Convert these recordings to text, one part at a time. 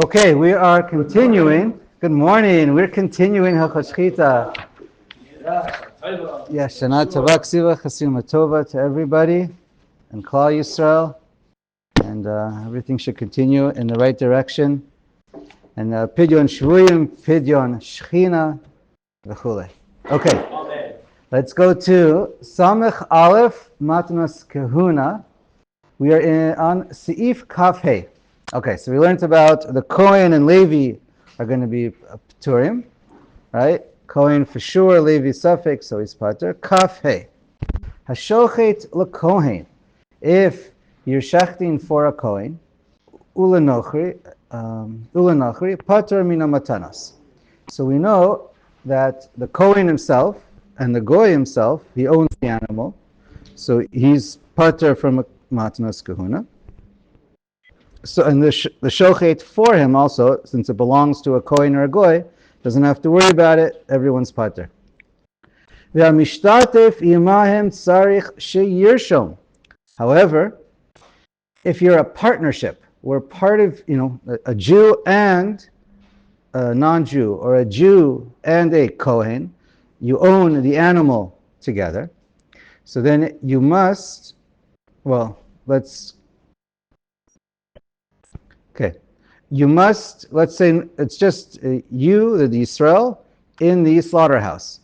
Okay, we are continuing. Good morning. We're continuing Hachoshchita. Yes, Shana Tova Ksiva Chasim Tova to everybody and Klal Yisrael. And everything should continue in the right direction. And Pidyon Shvuyim, Pidyon Shechina, v'chule. Okay, let's go to Samech Aleph Matnas Kahuna. We are on Seif Kaf Hey. Okay, so we learned about the Kohen and Levi are going to be Pturim, right? Kohen for sure, Levi suffix, so he's Pater. Kaf Hey. Hashochet LeKohen. If you're shechting for a Kohen, Ulenochri, Pater Mina Matanas. So we know that the Kohen himself and the Goy himself, he owns the animal, so he's Pater from a Matanas Kahuna. So, and the shochet for him also, since it belongs to a Kohen or a Goy, doesn't have to worry about it. Everyone's pater. However, if you're a partnership, we're part of, a Jew and a non-Jew, or a Jew and a Kohen, you own the animal together. So then you must, you must, let's say it's just you, the Yisrael, in the slaughterhouse,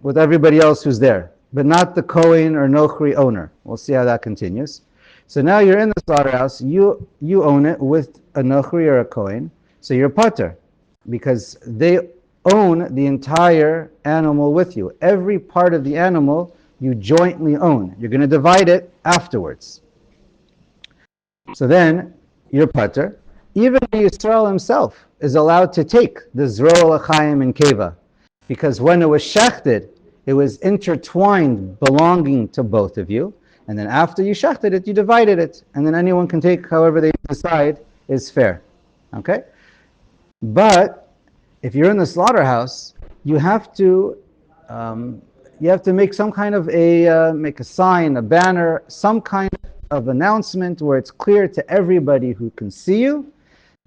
with everybody else who's there, but not the Kohen or Nochri owner. We'll see how that continues. So now you're in the slaughterhouse, you own it with a Nochri or a Kohen, so you're pater, because they own the entire animal with you. Every part of the animal you jointly own. You're going to divide it afterwards. So then you're pater. Even Yisrael himself is allowed to take the Zroa L'chaim and Keva, because when it was shechted, it was intertwined, belonging to both of you, and then after you shechted it, you divided it, and then anyone can take however they decide is fair. Okay? But if you're in the slaughterhouse, you have to make some kind of make a sign, a banner, some kind of announcement where it's clear to everybody who can see you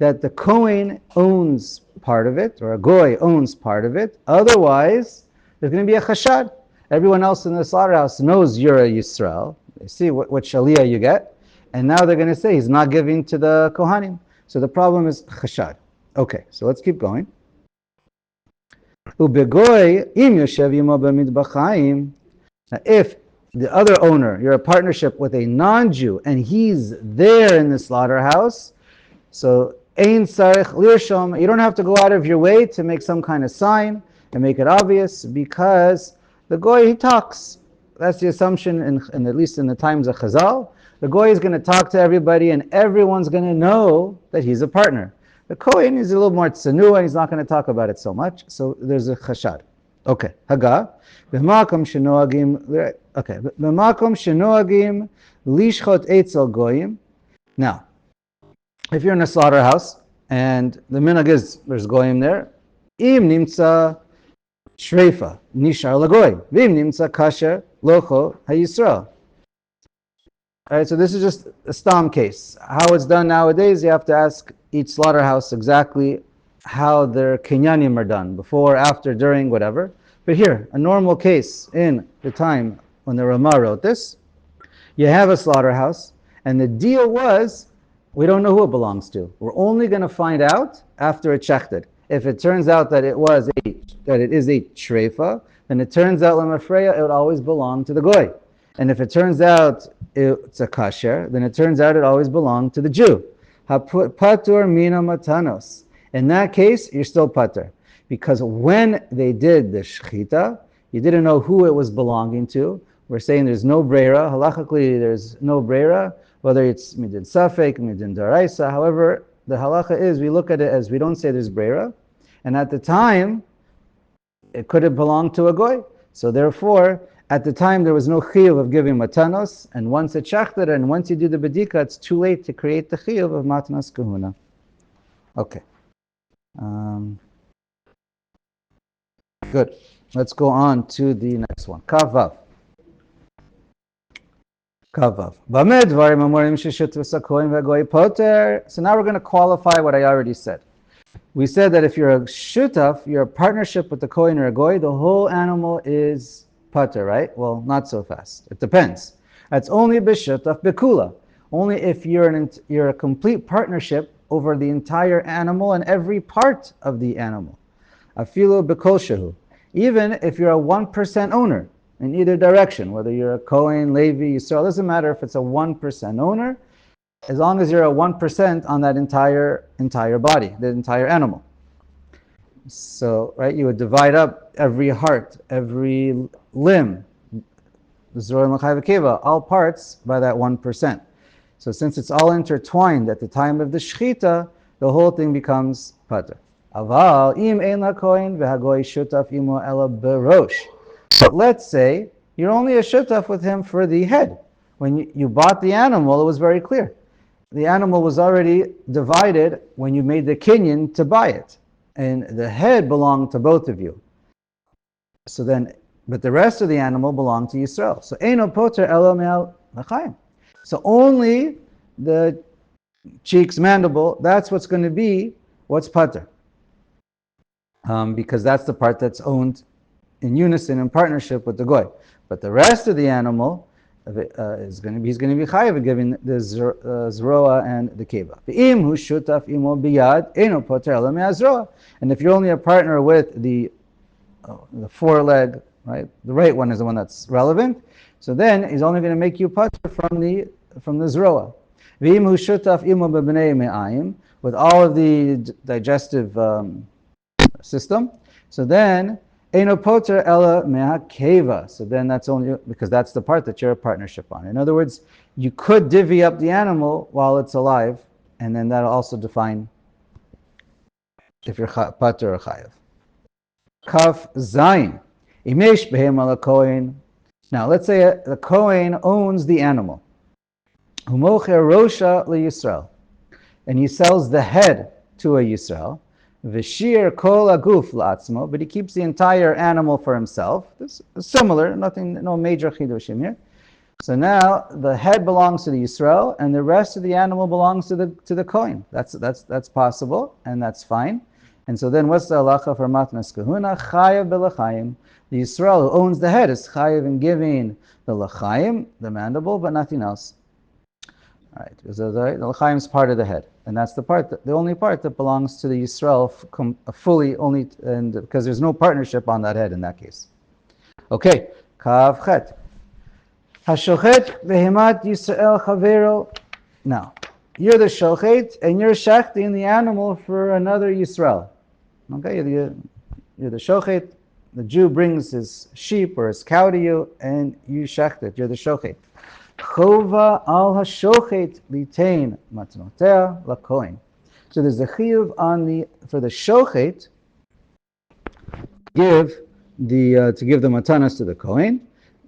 that the Kohen owns part of it, or a Goy owns part of it. Otherwise, there's going to be a chashad. Everyone else in the slaughterhouse knows you're a Yisrael. They see what shaliyah you get, and now they're going to say he's not giving to the Kohanim. So the problem is chashad. Okay, so let's keep going. Now, if the other owner, you're a partnership with a non-Jew, and he's there in the slaughterhouse, so ein sarich lirshom, you don't have to go out of your way to make some kind of sign and make it obvious, because the Goy, he talks. That's the assumption, in at least in the times of Chazal. The Goy is going to talk to everybody, and everyone's going to know that he's a partner. The Kohen is a little more tsanua, he's not going to talk about it so much, so there's a chashad. Okay, Haga. B'makom shenoagim, okay, b'makom shenoagim lishchot etzel goyim. Now, if you're in a slaughterhouse, and the minhag is, there's goyim there, im nimtza shreifa, nishar lagoy, vim nimtza kasher, locho hayisrael. All right, so this is just a stam case. How it's done nowadays, you have to ask each slaughterhouse exactly how their kinyanim are done, before, after, during, whatever. But here, a normal case in the time when the Ramah wrote this, you have a slaughterhouse, and the deal was, we don't know who it belongs to. We're only going to find out after it's shechted. If it turns out that it is a treifa, then it turns out lemafreya, it would always belong to the goy. And if it turns out it's a kasher, then it turns out it always belonged to the Jew. Patur mina matanos. In that case, you're still patur. Because when they did the shechita, you didn't know who it was belonging to. We're saying there's no breira. Halachically, there's no breira, whether it's midin safek, midin daraisa. However, the halacha is, we look at it as we don't say there's breira. And at the time, it could have belonged to a goy. So therefore, at the time, there was no chiyuv of giving matanos, and once it's shechted, and once you do the bedika, it's too late to create the chiyuv of matanos kahuna. Okay. Good. Let's go on to the next one. Kavav. Kavav. Bamed dvarim amorim sheshutavus hakohen v'hagoy poter. So now we're going to qualify what I already said. We said that if you're a shutaf, you're a partnership with the Kohen or a goy, the whole animal is pater, right? Well, not so fast. It depends. That's only b'shutaf b'kula. Only if you're a complete partnership over the entire animal and every part of the animal. Afilu b'kol shehu. Even if you're a 1% owner in either direction, whether you're a Kohen, Levi, Yisrael, doesn't matter if it's a 1% owner, as long as you're a 1% on that entire body, the entire animal. So, right, you would divide up every heart, every limb, all parts by that 1%. So since it's all intertwined at the time of the shechita, the whole thing becomes pater. Aval im ein lakohen v'hagoy shutaf imo ela berosh. But let's say you're only a shutaf with him for the head. When you bought the animal, it was very clear. The animal was already divided when you made the kinyan to buy it. And the head belonged to both of you. So then, but the rest of the animal belonged to Yisrael. So eino poter elo me'al l'chaim. So only the cheeks, mandible, that's what's going to be what's pater. Because that's the part that's owned in unison, in partnership with the goy. But the rest of the animal he's going to be chayav giving the zroa and the keva. Ve'im hu shutaf imo biyad eno poter ela me'azroa. And if you're only a partner with the foreleg, right, the right one is the one that's relevant. So then he's only going to make you pater from the zroa. Ve'im hu shutaf imo bebnei me'ayim, with all of the digestive system. So then Eino poter ela me'akeva. So then that's only because that's the part that you're a partnership on. In other words, you could divvy up the animal while it's alive, and then that'll also define if you're pater or chayav. Kaf zayin. Imesh behem ala kohen. Now let's say the Kohen owns the animal. Humocher rosha leYisrael, and he sells the head to a Yisrael. V'shir kol aguf la'atzmo, but he keeps the entire animal for himself. This is similar, no major chidushim here. So now the head belongs to the Yisrael, and the rest of the animal belongs to the Kohen. That's possible, and that's fine. And so then what's the halacha for matnas kahuna? Chayav b'lachayim. The Yisrael who owns the head is chayav in giving the lachayim, the mandible, but nothing else. All right, because the l'chaim is part of the head, and that's the only part that belongs to the Yisrael fully, only, and because there's no partnership on that head in that case. Okay, kav chet. Hashochet vehemat Yisrael chavero. Now, you're the shochet, and you're shechting the animal for another Yisrael. Okay, you're the shochet. The Jew brings his sheep or his cow to you, and you shecht it. You're the shochet. Chova al hashochet litain matnotea lakohen. So there's a chiyuv for the shochet to give the matanas to the kohen.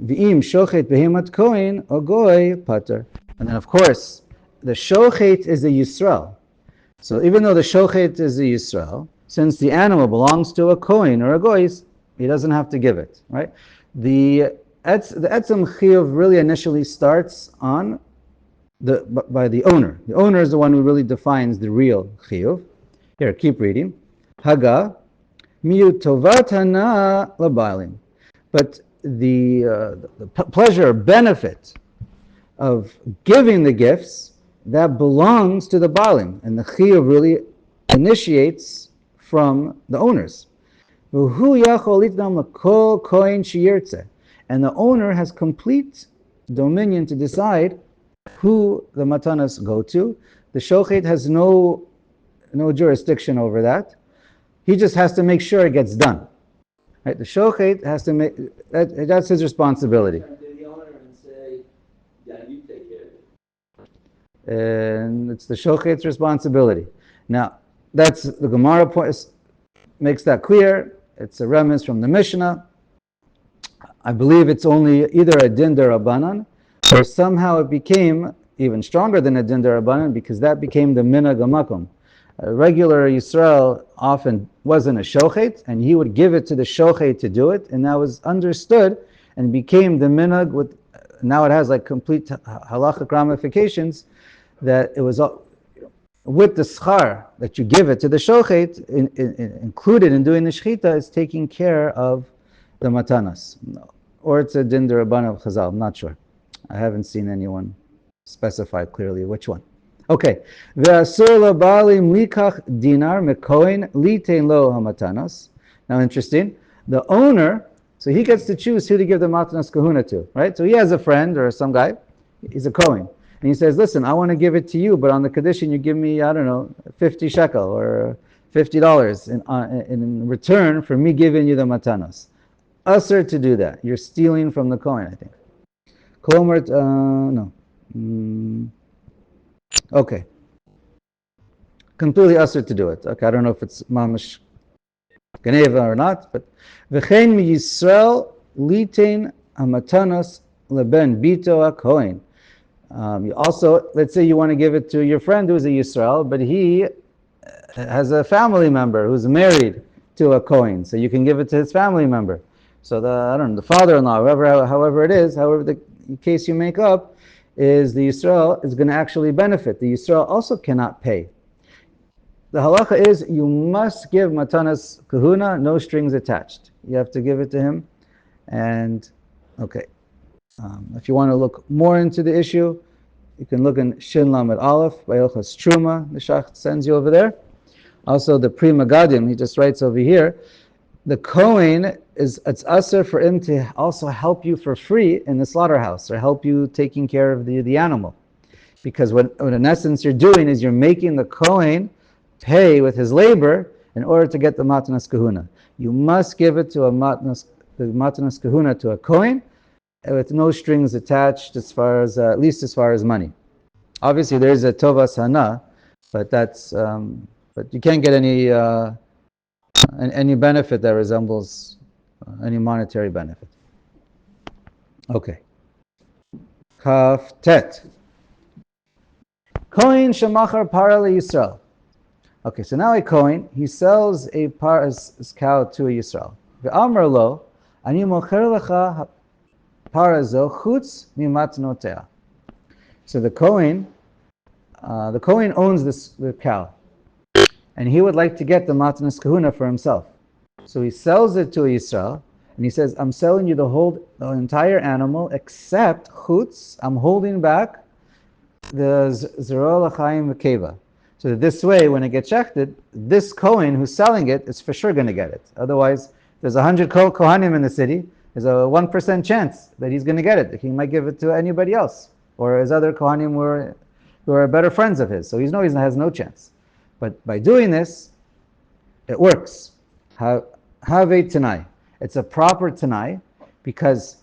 V'im shochet behemat kohen ogoy pater. And then of course the shochet is a Yisrael. So even though the shochet is a Yisrael, since the animal belongs to a kohen or a goy, he doesn't have to give it, right? The etzem chiyuv really initially starts by the owner. The owner is the one who really defines the real chiyuv. Here, keep reading. Haga miu tovat hana labalim. But the pleasure, benefit of giving the gifts, that belongs to the balim, and the chiyuv really initiates from the owners. And the owner has complete dominion to decide who the matanas go to. The shochet has no jurisdiction over that. He just has to make sure it gets done. Right? The shochet has to make that's his responsibility. To the owner and say, "Yeah, you take care of it." And it's the shochet's responsibility. Now, that's the Gemara makes that clear. It's a remiss from the Mishnah. I believe it's only either a din derabanan, or somehow it became even stronger than a din derabanan because that became the minhag hamakom. A regular Yisrael often wasn't a shochet, and he would give it to the shochet to do it, and that was understood and became the minhag with now it has like complete halachic ramifications that it was with the schar that you give it to the shochet, included in doing the shechita is taking care of the matanas. Or it's a din d'Rabbanan of Chazal, I'm not sure. I haven't seen anyone specify clearly which one. Okay. Ve'asur labali mikach dinar mekohen litein lo hamatanas. Now interesting. The owner, so he gets to choose who to give the matanas kahuna to, right? So he has a friend or some guy, he's a Kohen. And he says, listen, I want to give it to you, but on the condition you give me, I don't know, 50 shekel or $50 in return for me giving you the matanas. Usher to do that. You're stealing from the Kohen, I think. Kolomert, no. Okay. Completely usher to do it. Okay, I don't know if it's mamash geneva or not, but v'chein mi Yisrael litein hamatanos leben bito HaKohen. You also, let's say you want to give it to your friend who's a Yisrael, but he has a family member who's married to a Kohen, so you can give it to his family member. So the father-in-law, however it is, however the case you make up, is the Yisrael is going to actually benefit. The Yisrael also cannot pay. The halacha is you must give matanas kahuna, no strings attached. You have to give it to him. And, okay. If you want to look more into the issue, you can look in Shin Lamed Aleph by Ilchas Truma. The Shach sends you over there. Also, the Pri Megadim, he just writes over here, the Kohen it's usher for him to also help you for free in the slaughterhouse or help you taking care of the animal. Because what in essence you're doing is you're making the Kohen pay with his labor in order to get the matanas kahuna. You must give it to the matanas kahuna to a Kohen with no strings attached as far as, at least as far as money. Obviously there's a tovas hana, but that's, but you can't get any benefit that resembles any monetary benefit. Okay. Kaf tet. Kohen shemachar para Yisrael. Okay, so now a Kohen, he sells a cow to a Yisrael. Ve'amar lo, ani mocher lecha para zo chutz mimatnotea. So the Kohen owns the cow, and he would like to get the matanas kahuna for himself. So he sells it to a Yisrael, and he says, I'm selling you the entire animal, except chutz, I'm holding back the zero l'chaim v'keva. So that this way, when it gets shechted, this Kohen who's selling it is for sure going to get it. Otherwise, there's 100 Kohanim in the city, there's a 1% chance that he's going to get it. He might give it to anybody else, or his other Kohanim who are better friends of his. So he has no chance. But by doing this, it works. Have a tanai. It's a proper tanai because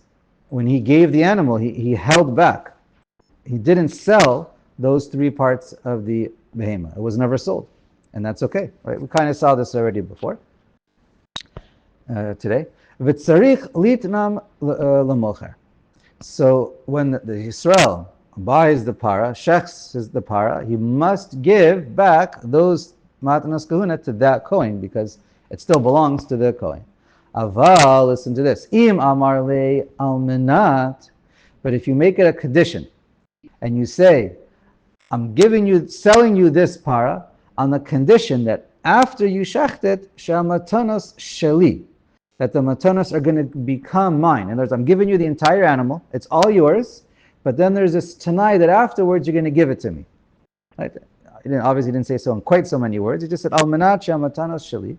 when he gave the animal, he held back. He didn't sell those 3 parts of the behema. It was never sold. And that's okay, right? We kind of saw this already before, today. V'tzarich litnam l'mocher. So when the Yisrael buys the para, shechs the para, he must give back those matanas kahuna to that Kohen because it still belongs to the Kohen. Aval, listen to this. Im amar le almenat. But if you make it a condition and you say, I'm selling you this para on the condition that after you shecht it, shamatanos sheli, that the matanos are going to become mine. In other words, I'm giving you the entire animal, it's all yours, but then there's this tanai that afterwards you're going to give it to me. Right? Obviously, he didn't say so in quite so many words. He just said, almanat shamatanos sheli.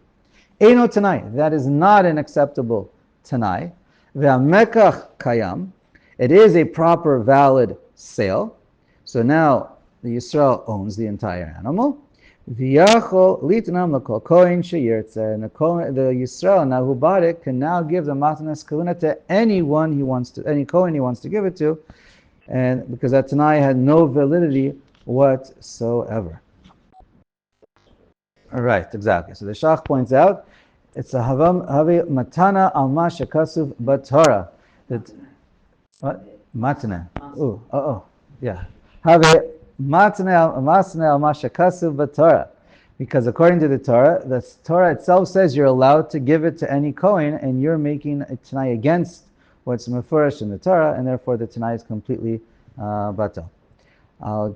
Eino tanai. That is not an acceptable tanai. Ve'amekach kayam. It is a proper, valid sale. So now the Yisrael owns the entire animal. V'yachol litnam l'kol kohen sheyirtzeh. And the Yisrael, now who bought it, can now give the matanas kahuna to anyone he wants to, any kohen he wants to give it to, and because that tanai had no validity whatsoever. All right, exactly. So the Shach points out it's a have matana alma shekasuv b'Torah. That what matana? Yeah. Have matana alma shekasuv b'Torah, because according to the Torah itself says you're allowed to give it to any Kohen, and you're making a tanai against what's mefurish in the Torah, and therefore the Tanai is completely batal.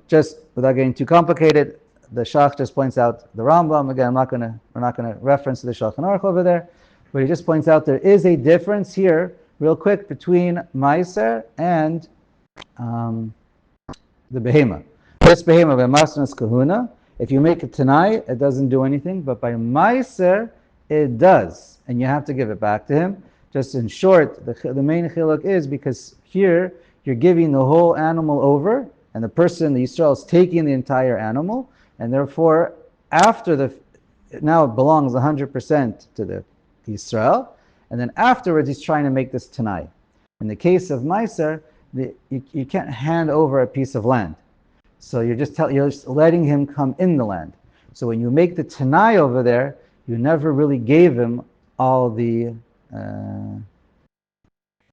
Just without getting too complicated, the Shach just points out the Rambam. Again, we're not gonna reference the Shulchan Aruch over there, but he just points out there is a difference here, real quick, between Meiser and the Behema. This Behema by Masnas Kahuna, if you make it Tanai, it doesn't do anything, but by Meiser, it does, and you have to give it back to him. Just in short, the main chiluk is because here you're giving the whole animal over, and the person, the Yisrael, is taking the entire animal, and therefore, now it belongs 100% to the Yisrael, and then afterwards he's trying to make this Tanai. In the case of Meiser, you can't hand over a piece of land. So you're just letting him come in the land. So when you make the Tanai over there, you never really gave him all the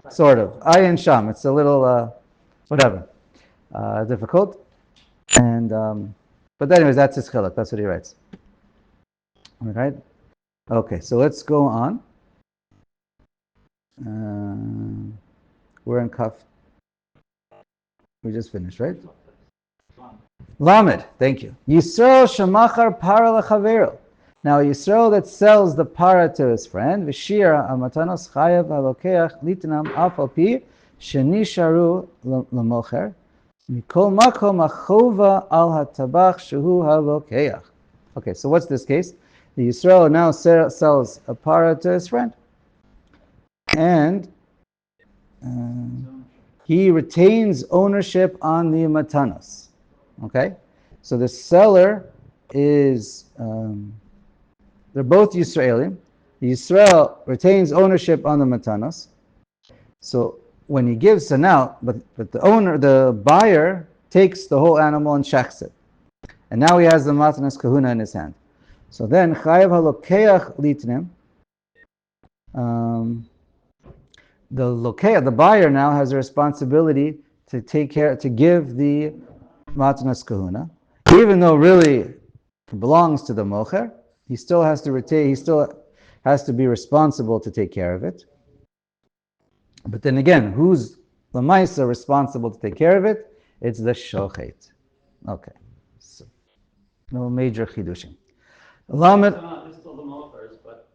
sort of ayin sham. It's a little whatever difficult. And but anyways, that's his chiluk. That's what he writes. All right. Okay, so let's go on. We're in Kaf. We just finished, right? Lamed, thank you. Yisrael shemachar para lechavero. Now, Yisrael that sells the para to his friend, v'shira amatanos chayav halokeach litnam afal pi shenisharu lemocher mikol makom achova al hatabach shehu halokeach. Okay, so what's this case? The Yisrael now sells a para to his friend, and he retains ownership on the matanos. Okay, so the seller is, they're both Yisraelim. The Yisrael retains ownership on the matanos. So when he gives, so now, but the buyer takes the whole animal and shechs it. And now he has the matanos kahuna in his hand. So then, chayav halokeach litnim, the buyer now has a responsibility to give the matanas kahuna, even though really it belongs to the mocher. He still has to be responsible to take care of it. But then again, who's the Lamaisa responsible to take care of it? It's the shochet. Okay, so no major chidushim. Lamed.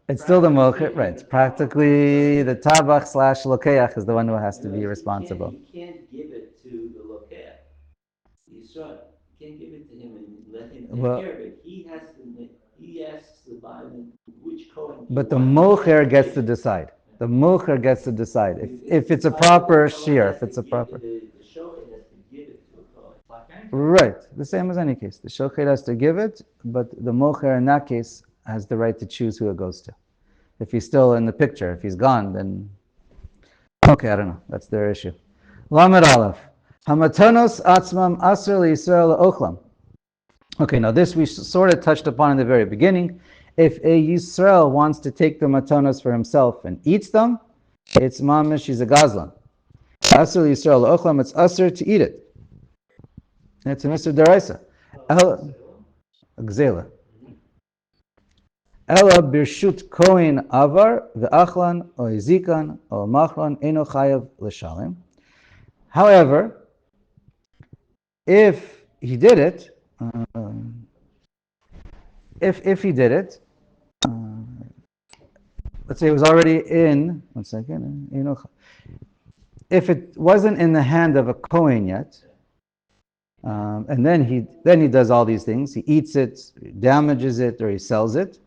It's still the mocher, right? Practically, the tabach / lokeach is the one who has to be responsible. You can't give it to the lokeach. Yisrael, you can't give it to him and let him take care of it. He asks the buyer which Kohen. But the mocher gets to decide. The mocher gets to decide if it's a proper shear, if it's a proper. The shochet has to give it to a Kohen. Right, the same as any case. The shochet has to give it, but the mocher in that case has the right to choose who it goes to. If he's still in the picture, if he's gone, then okay, I don't know. That's their issue. Lamed Aleph. Hamatanos atzmam aser liyisrael ochlam. Okay, now this we sort of touched upon in the very beginning. If a Yisrael wants to take the matanos for himself and eats them, it's mamish, he's a gazlan. Aser liyisrael ochlam, it's aser to eat it. It's a Mr. Daraisa. Gzela. Ela birshut Kohen avar ve'achlan o izikan o machlan eno chayav l'shalim. However, if he did it, if he did it, let's say it was already in. 1 second. If it wasn't in the hand of a Kohen yet, and then he does all these things. He eats it, damages it, or he sells it.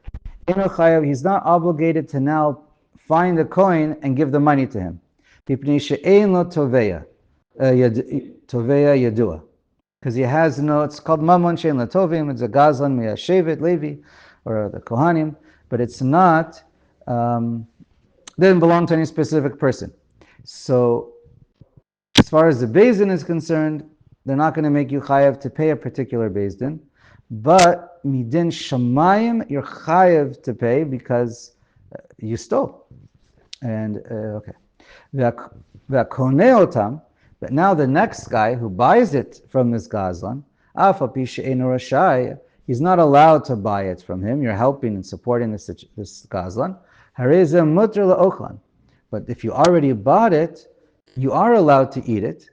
He's not obligated to now find the Kohen and give the money to him. Because he has no, it's called Mamon Shein Latovim, it's a Gazlan Meyashevet Levi, or the Kohanim, but it's not, doesn't belong to any specific person. So, as far as the Beis Din is concerned, they're not going to make you chayav to pay a particular Beis Din, but midin shamayim, you're chayav to pay because you stole. And okay, v'akoneotam. But now the next guy who buys it from this gazlan, he's not allowed to buy it from him. You're helping and supporting this gazlan. But if you already bought it, you are allowed to eat it.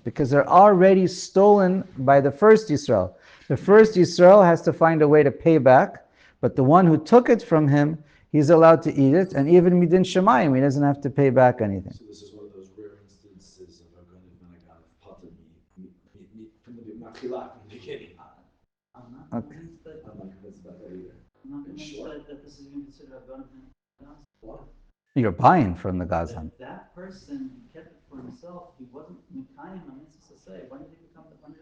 Because they're already stolen by the first Yisrael. The first Yisrael has to find a way to pay back, but the one who took it from him, he's allowed to eat it, and even midin shemayim, he doesn't have to pay back anything. So this is one of those rare instances of a gun of potter from the beginning. I'm not Okay. convinced that, I'm not convinced about that either. I'm not convinced Sure. that this is even considered a gun. What? You're buying from the Gazan. That person kept it for himself. He wasn't Mikayim, I mean, to say, when did he become the Gazan?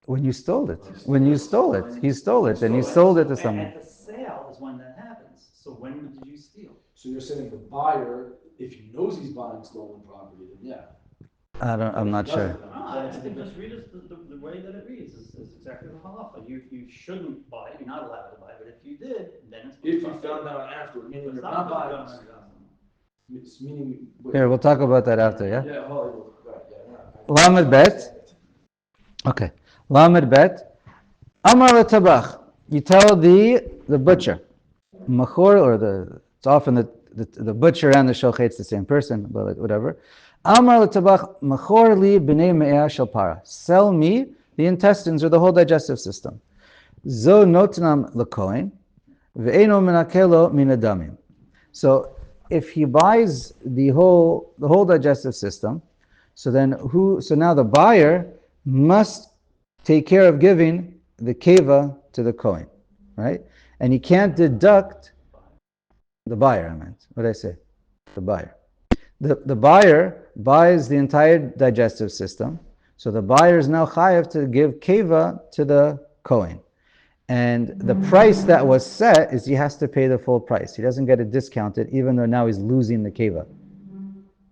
When you stole it. When you stole it. He stole it, and he sold it to someone. At the sale is when that happens. So when did you steal? So you're saying the buyer, if he knows he's buying stolen property, then yeah. I'm not sure. I think just read it the way that it reads is exactly the halacha. You shouldn't buy, you're not allowed to buy, but if you did, then it's. If you found out after, meaning you're not buying. Meaning. Here, we'll talk about that after, yeah? Yeah, Hollywood, right, yeah. Lamed bet. Okay. Lamed bet. Amar tabach. You tell the butcher. Machor, or it's often the butcher and the shochet, it's the same person, but whatever. Amar tabach machor li b'nei me'ah shel para. Sell me the intestines or the whole digestive system. Zo notnam lekohen, ve'eno menakelo min adamim. So if he buys the whole digestive system, so now the buyer must take care of giving the keva to the Kohen, right? And he can't deduct the buyer, I meant. What did I say? The buyer. The buyer buys the entire digestive system, so the buyer is now chayav to give keva to the Kohen. And the price that was set is he has to pay the full price. He doesn't get it discounted, even though now he's losing the keva.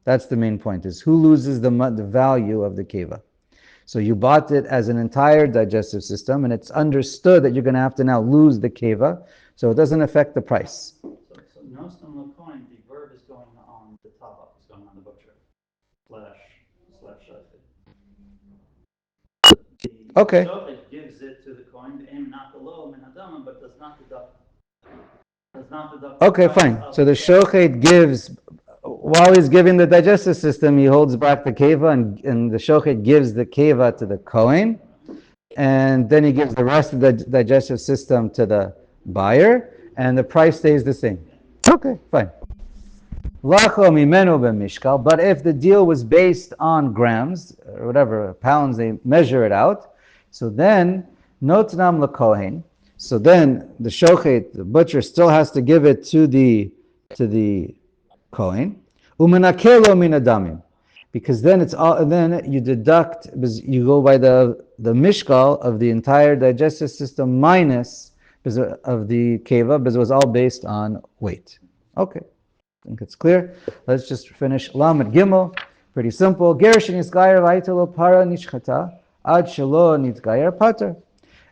That's the main point, is who loses the value of the keva. So you bought it as an entire digestive system, and it's understood that you're going to have to now lose the keva, so it doesn't affect the price. So Nostam Lakoin, the verb is going on the tabak, is going on the butcher, slash shochet. Okay. The shochet gives it to the coin, not below min hadamim, but does not deduct. Okay, fine. So the shochet gives, while he's giving the digestive system, he holds back the keva, and the shochet gives the keva to the Kohen, and then he gives the rest of the digestive system to the buyer, and the price stays the same. Okay, fine. But if the deal was based on grams, or whatever, pounds, they measure it out, so then, notnam lekohen, so then the shochet, the butcher, still has to give it to the Kohen, umenakelo min adamim, because then it's all. And then you deduct, you go by the mishkal of the entire digestive system minus of the keva, because it was all based on weight. Okay, I think it's clear. Let's just finish Lamed Gimel. Pretty simple. Gersh nisgayer v'aytelo para nishchata ad shelo nitgayer pater.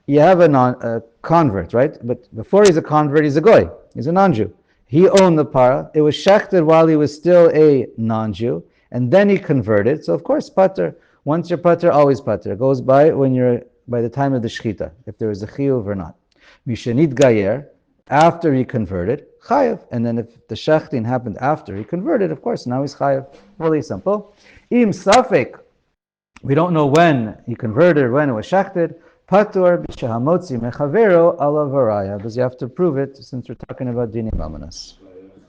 You have a convert, right? But before he's a convert, he's a goy. He's a non-Jew. He owned the para. It was shechted while he was still a non-Jew, and then he converted. So of course, pater. Once you're pater, always pater. It goes by by the time of the shechita, if there is a chiyuv or not. Mishenit gayer, after he converted, chayav. And then if the shechtin happened after he converted, of course, now he's chayav. Really simple. Im safek, we don't know when he converted or when it was shechted. Patur b'shehamotzi mechavero ala varaya, because you have to prove it since we're talking about dinim amanas.